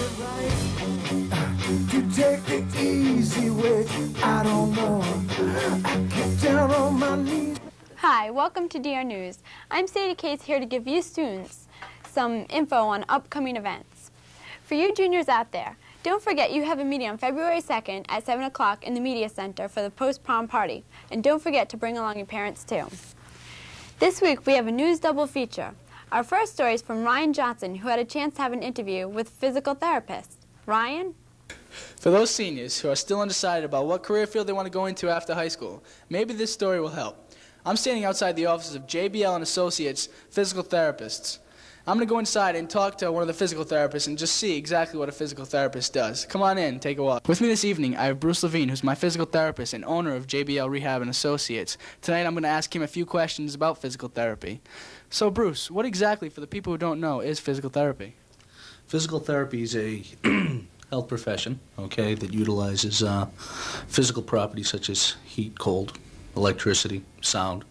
To take the easy way, I don't want. I get down on my knees. Hi, welcome to DR News. I'm Sadie Case here to give you students some info on upcoming events. For you juniors out there, don't forget you have a meeting on February 2nd at 7 o'clock in the Media Center for the post-prom party. And don't forget to bring along your parents too. This week we have a news double feature. Our first story is from Ryan Johnson, who had a chance to have an interview with a physical therapist. Ryan? For those seniors who are still undecided about what career field they want to go into after high school, maybe this story will help. I'm standing outside the offices of JBL and Associates Physical Therapists. I'm going to go inside and talk to one of the physical therapists and just see exactly what a physical therapist does. Come on in, take a walk. With me this evening, I have Bruce Levine, who's my physical therapist and owner of JBL Rehab and Associates. Tonight, I'm going to ask him a few questions about physical therapy. So, Bruce, what exactly, for the people who don't know, is physical therapy? Physical therapy is a health profession, okay, that utilizes physical properties such as heat, cold, electricity, sound,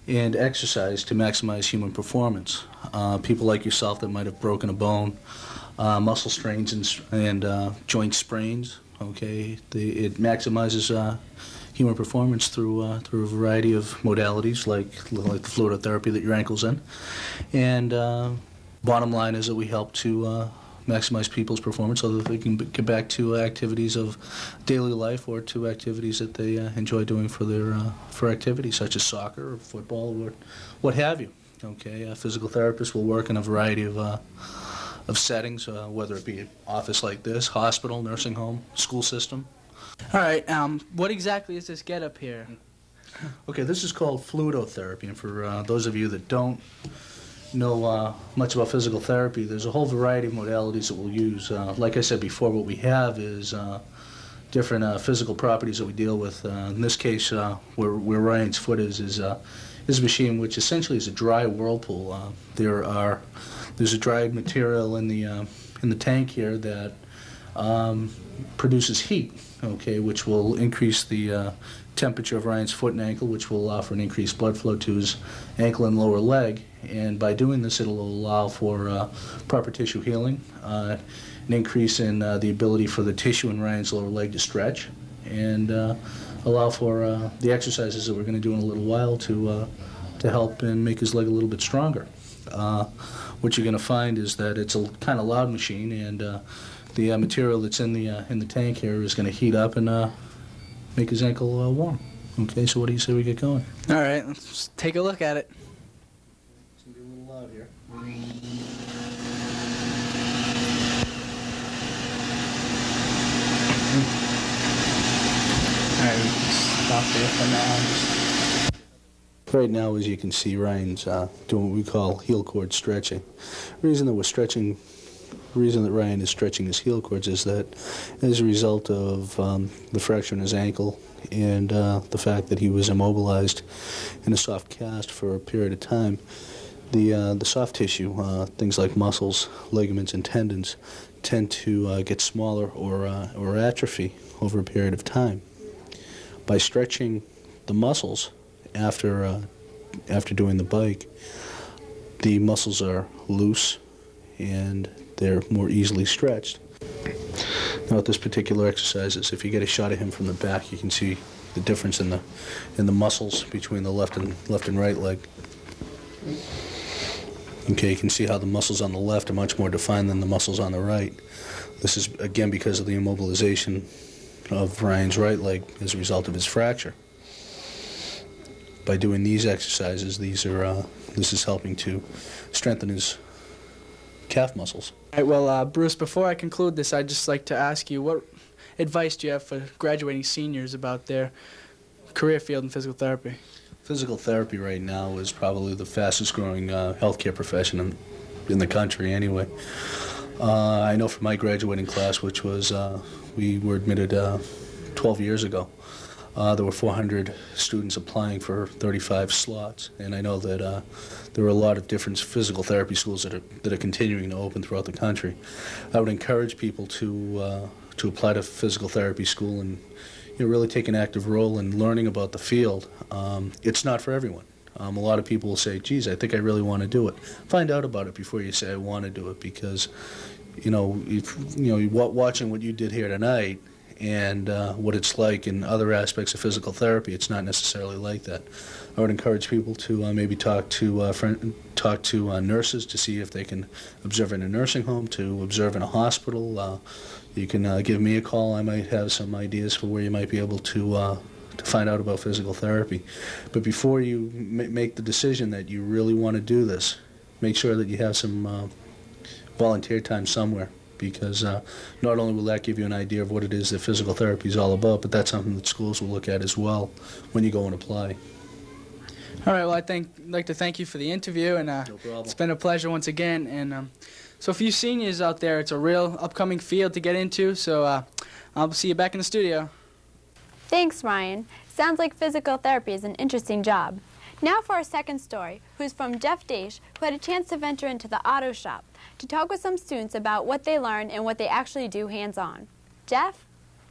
and exercise to maximize human performance. People like yourself that might have broken a bone, muscle strains and joint sprains, okay, it maximizes human performance through a variety of modalities like the fluidotherapy that your ankle's in. And bottom line is that we help to maximize people's performance so that they can get back to activities of daily life or to activities that they enjoy doing for activities such as soccer or football or what have you. Okay, a physical therapist will work in a variety of settings, whether it be an office like this, hospital, nursing home, school system. All right, what exactly is this get-up here? Okay, this is called fluidotherapy, and for those of you that don't know much about physical therapy, there's a whole variety of modalities that we'll use. Like I said before, what we have is different physical properties that we deal with. In this case, where Ryan's foot is a machine which essentially is a dry whirlpool. There's a dried material in the tank here that produces heat, okay, which will increase the temperature of Ryan's foot and ankle, which will allow for an increased blood flow to his ankle and lower leg. And by doing this, it'll allow for proper tissue healing, an increase in the ability for the tissue in Ryan's lower leg to stretch, and allow for the exercises that we're going to do in a little while to help and make his leg a little bit stronger. What you're going to find is that it's a kind of loud machine, and the material that's in the tank here is going to heat up and make his ankle warm. Okay, so what do you say we get going? All right, let's take a look at it. It's going to be a little loud here. All right, stop there for now. Right now, as you can see, Ryan's doing what we call heel cord stretching. The reason that Ryan is stretching his heel cords is that as a result of the fracture in his ankle and the fact that he was immobilized in a soft cast for a period of time, the soft tissue, things like muscles, ligaments, and tendons, tend to get smaller or atrophy over a period of time. By stretching the muscles after doing the bike, the muscles are loose and they're more easily stretched. Now, with this particular exercise, if you get a shot of him from the back, you can see the difference in the muscles between the left and right leg. Okay, you can see how the muscles on the left are much more defined than the muscles on the right. This is again because of the immobilization of Ryan's right leg as a result of his fracture. By doing these exercises, this is helping to strengthen his calf muscles. All right, well, Bruce, before I conclude this, I'd just like to ask you, what advice do you have for graduating seniors about their career field in physical therapy? Physical therapy right now is probably the fastest growing healthcare profession in the country anyway. I know from my graduating class, which was, we were admitted 12 years ago, there were 400 students applying for 35 slots, and I know that there are a lot of different physical therapy schools that are continuing to open throughout the country. I would encourage people to apply to physical therapy school and really take an active role in learning about the field. It's not for everyone. A lot of people will say, geez, I think I really want to do it. Find out about it before you say I want to do it, because watching what you did here tonight and what it's like in other aspects of physical therapy, it's not necessarily like that. I would encourage people to maybe talk to nurses to see if they can observe in a nursing home, to observe in a hospital. You can give me a call. I might have some ideas for where you might be able to find out about physical therapy. But before you make the decision that you really want to do this, make sure that you have some volunteer time somewhere, because not only will that give you an idea of what it is that physical therapy is all about, but that's something that schools will look at as well when you go and apply. All right, well, I'd like to thank you for the interview, and No problem. it's been a pleasure once again. And so for you seniors out there, it's a real upcoming field to get into, so I'll see you back in the studio. Thanks, Ryan. Sounds like physical therapy is an interesting job. Now for our second story, who's from Jeff Daish, who had a chance to venture into the auto shop to talk with some students about what they learn and what they actually do hands-on. Jeff?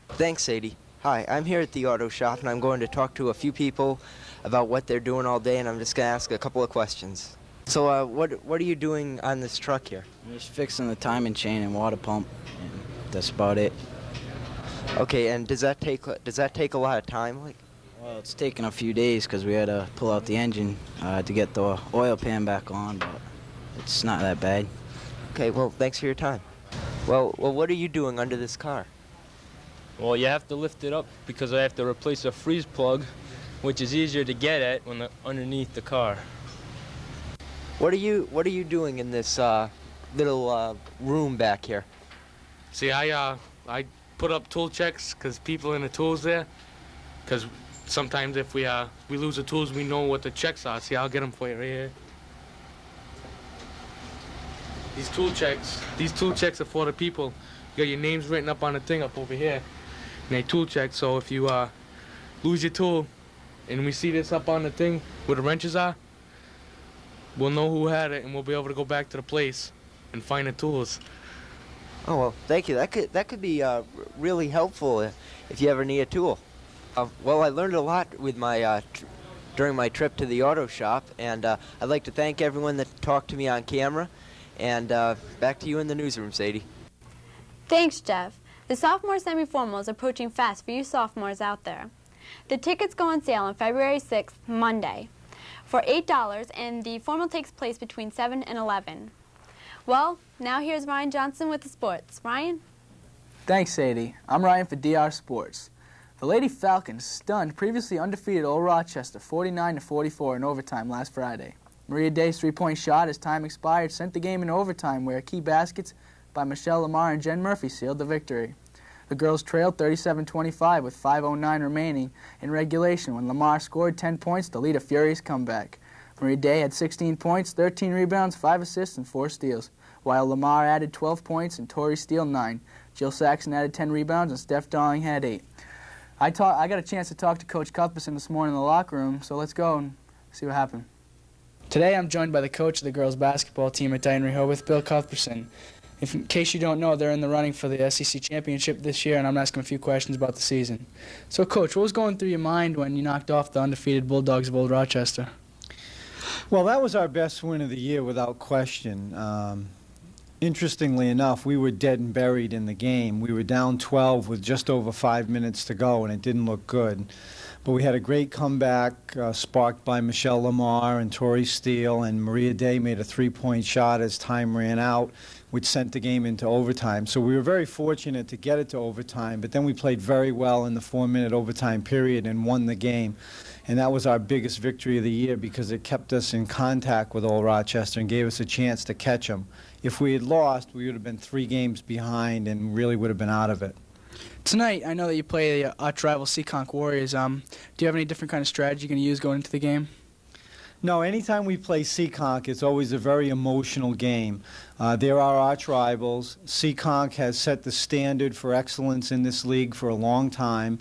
Thanks, Sadie. Hi, I'm here at the auto shop, and I'm going to talk to a few people about what they're doing all day, and I'm just going to ask a couple of questions. So what are you doing on this truck here? I'm just fixing the timing chain and water pump, and that's about it. Okay, and does that take a lot of time? Well, it's taken a few days because we had to pull out the engine to get the oil pan back on, but it's not that bad. Okay, well, thanks for your time. Well, what are you doing under this car? Well, you have to lift it up because I have to replace a freeze plug, which is easier to get at when they're underneath the car. What are you doing in this little room back here? See, I put up tool checks because people in the tools there, because sometimes if we lose the tools, we know what the checks are. See, I'll get them for you right here. These tool checks are for the people. You got your names written up on the thing up over here. And they tool check, so if you lose your tool and we see this up on the thing where the wrenches are, we'll know who had it and we'll be able to go back to the place and find the tools. Oh, well, thank you. That could be really helpful if you ever need a tool. Well, I learned a lot with my during my trip to the auto shop, and I'd like to thank everyone that talked to me on camera. And back to you in the newsroom, Sadie. Thanks, Jeff. The sophomore semiformal is approaching fast for you sophomores out there. The tickets go on sale on February 6th, Monday, for $8, and the formal takes place between 7 and 11. Well, now here's Ryan Johnson with the sports. Ryan? Thanks, Sadie. I'm Ryan for DR Sports. The Lady Falcons stunned previously undefeated Old Rochester 49-44 in overtime last Friday. Maria Day's three-point shot as time expired sent the game into overtime, where key baskets by Michelle Lamar and Jen Murphy sealed the victory. The girls trailed 37-25 with 5:09 remaining in regulation when Lamar scored 10 points to lead a furious comeback. Maria Day had 16 points, 13 rebounds, 5 assists, and 4 steals, while Lamar added 12 points and Tori Steele 9. Jill Saxon added 10 rebounds, and Steph Darling had 8. I got a chance to talk to Coach Cuthbertson this morning in the locker room, so let's go and see what happened. Today I'm joined by the coach of the girls basketball team at Dighton Rehoboth, Bill Cuthbertson. In case you don't know, they're in the running for the SEC championship this year, and I'm asking a few questions about the season. So, Coach, what was going through your mind when you knocked off the undefeated Bulldogs of Old Rochester? Well, that was our best win of the year without question. Interestingly enough, we were dead and buried in the game. We were down 12 with just over 5 minutes to go, and it didn't look good. But we had a great comeback sparked by Michelle Lamar and Tori Steele, and Maria Day made a three-point shot as time ran out, which sent the game into overtime. So we were very fortunate to get it to overtime, but then we played very well in the 4-minute overtime period and won the game. And that was our biggest victory of the year because it kept us in contact with Old Rochester and gave us a chance to catch them. If we had lost, we would have been 3 games behind and really would have been out of it. Tonight, I know that you play the arch-rival Seekonk Warriors. Do you have any different kind of strategy you're going to use going into the game? No, anytime we play Seekonk, it's always a very emotional game. They're our arch rivals. Seekonk has set the standard for excellence in this league for a long time.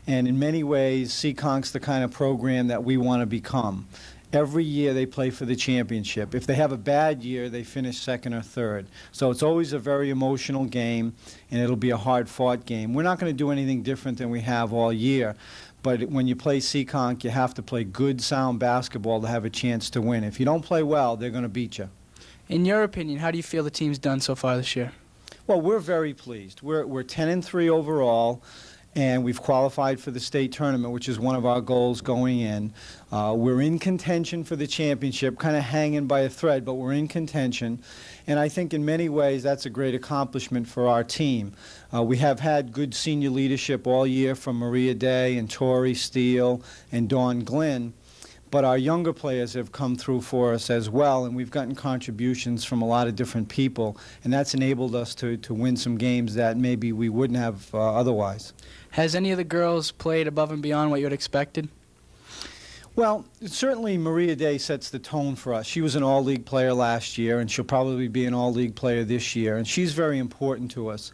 And in many ways, Seekonk's the kind of program that we want to become. Every year they play for the championship. If they have a bad year, they finish second or third. So it's always a very emotional game, and it'll be a hard-fought game. We're not going to do anything different than we have all year. But when you play Seekonk, you have to play good, sound basketball to have a chance to win. If you don't play well, they're going to beat you. In your opinion, how do you feel the team's done so far this year? Well, we're very pleased. We're 10-3 overall, and we've qualified for the state tournament, which is one of our goals going in. We're in contention for the championship, kind of hanging by a thread, but we're in contention. And I think in many ways that's a great accomplishment for our team. We have had good senior leadership all year from Maria Day and Tori Steele and Dawn Glynn. But our younger players have come through for us as well, and we've gotten contributions from a lot of different people, and that's enabled us to win some games that maybe we wouldn't have otherwise. Has any of the girls played above and beyond what you had expected? Well, certainly Maria Day sets the tone for us. She was an all-league player last year, and she'll probably be an all-league player this year, and she's very important to us.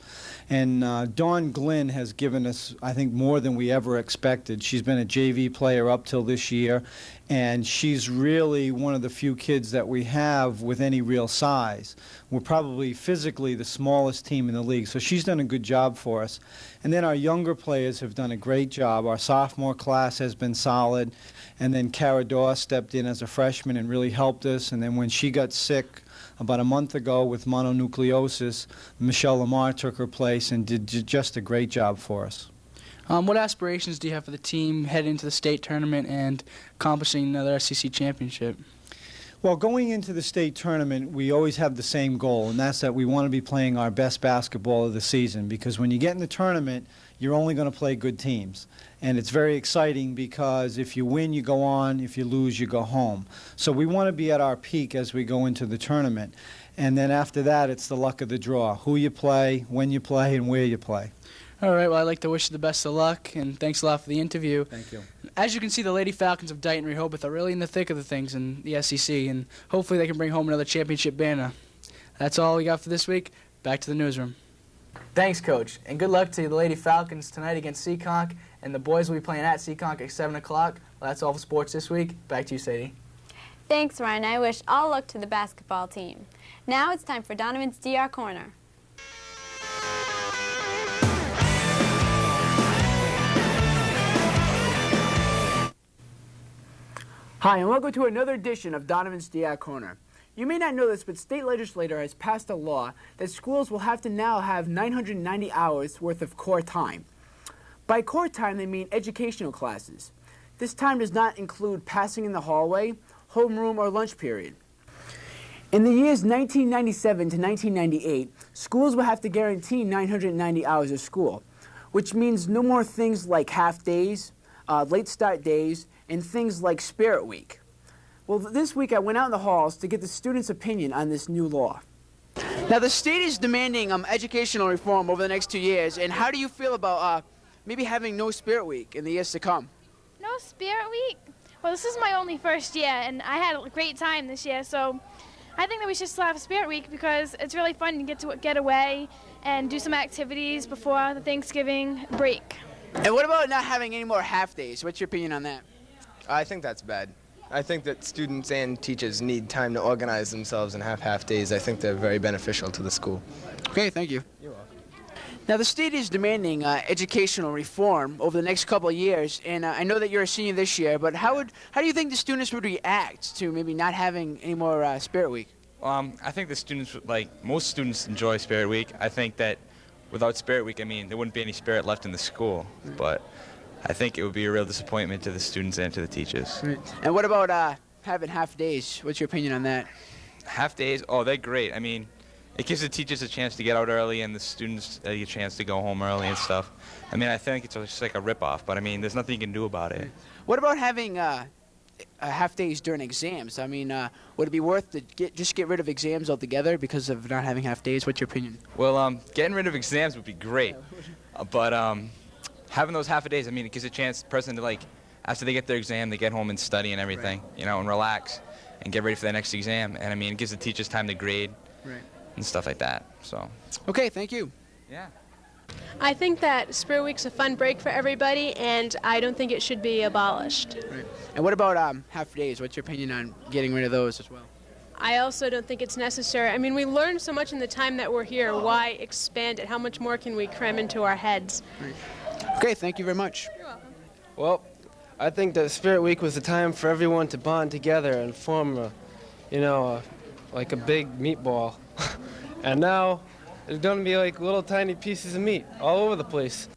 And Dawn Glynn has given us, I think, more than we ever expected. She's been a JV player up till this year, and she's really one of the few kids that we have with any real size. We're probably physically the smallest team in the league, so she's done a good job for us. And then our younger players have done a great job. Our sophomore class has been solid. And then Cara Daw stepped in as a freshman and really helped us. And then when she got sick about a month ago with mononucleosis, Michelle Lamar took her place and did just a great job for us. What aspirations do you have for the team heading into the state tournament and accomplishing another SEC championship? Well, going into the state tournament, we always have the same goal, and that's that we want to be playing our best basketball of the season, because when you get in the tournament, you're only going to play good teams. And it's very exciting because if you win, you go on. If you lose, you go home. So we want to be at our peak as we go into the tournament. And then after that, it's the luck of the draw. Who you play, when you play, and where you play. All right, well, I'd like to wish you the best of luck, and thanks a lot for the interview. Thank you. As you can see, the Lady Falcons of Dighton Rehoboth are really in the thick of the things in the SEC, and hopefully they can bring home another championship banner. That's all we got for this week. Back to the newsroom. Thanks, Coach, and good luck to the Lady Falcons tonight against Seekonk, and the boys will be playing at Seekonk at 7 o'clock. Well, that's all for sports this week. Back to you, Sadie. Thanks, Ryan. I wish all luck to the basketball team. Now it's time for Donovan's Dr Corner. Hi, and welcome to another edition of Donovan's Dr Corner. You may not know this, but state legislature has passed a law that schools will have to now have 990 hours worth of core time. By core time, they mean educational classes. This time does not include passing in the hallway, homeroom, or lunch period. In the years 1997 to 1998, schools will have to guarantee 990 hours of school, which means no more things like half days, late start days, and things like Spirit Week. Well, this week I went out in the halls to get the students' opinion on this new law. Now, the state is demanding educational reform over the next 2 years, and how do you feel about maybe having no Spirit Week in the years to come? No Spirit Week? Well, this is my only first year, and I had a great time this year, so I think that we should still have Spirit Week because it's really fun to get away and do some activities before the Thanksgiving break. And what about not having any more half days? What's your opinion on that? I think that's bad. I think that students and teachers need time to organize themselves and have half days. I think they're very beneficial to the school. Okay, thank you. You're welcome. Now, the state is demanding educational reform over the next couple of years, and I know that you're a senior this year, but how do you think the students would react to maybe not having any more Spirit Week? I think the students, most students enjoy Spirit Week. I think that without Spirit Week, there wouldn't be any spirit left in the school, but I think it would be a real disappointment to the students and to the teachers. Right. And what about having half days? What's your opinion on that? Half days? Oh, they're great. It gives the teachers a chance to get out early and the students a chance to go home early and stuff. I think it's just like a rip-off, but there's nothing you can do about it. What about having half days during exams? Would it be worth to just get rid of exams altogether because of not having half days? What's your opinion? Well, getting rid of exams would be great, but having those half a days, it gives a chance the person to, after they get their exam, they get home and study and everything, right. And relax and get ready for the next exam. And it gives the teachers time to grade, right, and stuff like that. So. Okay, thank you. Yeah. I think that Spirit Week's a fun break for everybody, and I don't think it should be abolished. Right. And what about half days? What's your opinion on getting rid of those as well? I also don't think it's necessary. We learned so much in the time that we're here. Why expand it? How much more can we cram into our heads? Right. Okay, thank you very much. You're welcome. Well, I think that Spirit Week was the time for everyone to bond together and form like a big meatball. And now There's going to be like little tiny pieces of meat all over the place.